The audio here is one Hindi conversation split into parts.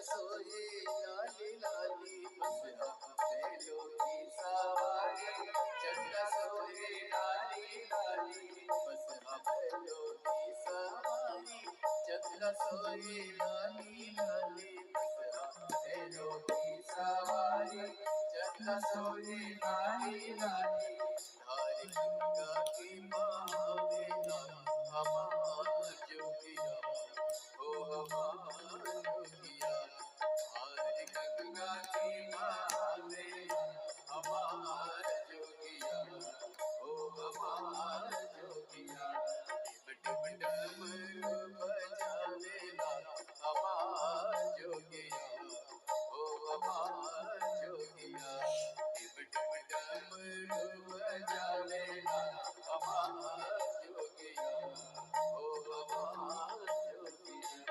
सोए लाली लाली बसहा बैलों की सवारी, चंदा सोए लाली लाली बसहा बैलों की सवारी, चंदा सोए लाली लाली बसहा बैलों की सवारी, चंदा सोए लाली लाली। धार गंगा की बहावेला हमार जोगिया, ओ हमार जोगिया। धार गंगा की बहावेला हमार जोगिया, ओ हमार जोगिया। टिप टिप डमरू बजावेला हमार जोगिया, ओ हमार जोगिया। टिप टिप डमरू बजावेला हमार जोगिया, ओ हमार जोगिया।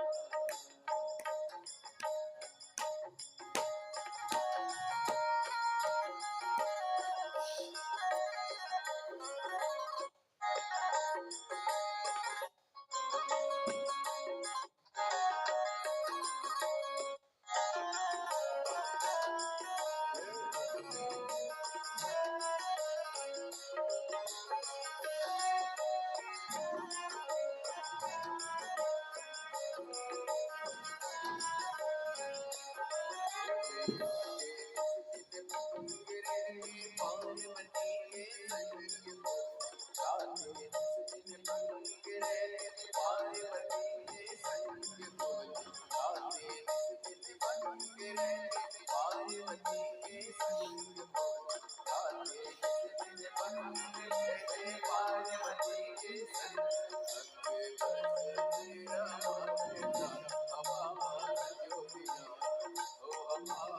पार्वती के संग राधे दिन मंगरे, पार्वती के संग बोल राधे दिन मंगरे, पार्वती के संग बोल राधे दिन मंगरे, पार्वती के संग बस मेरा हमार जोगिया, ओ हमार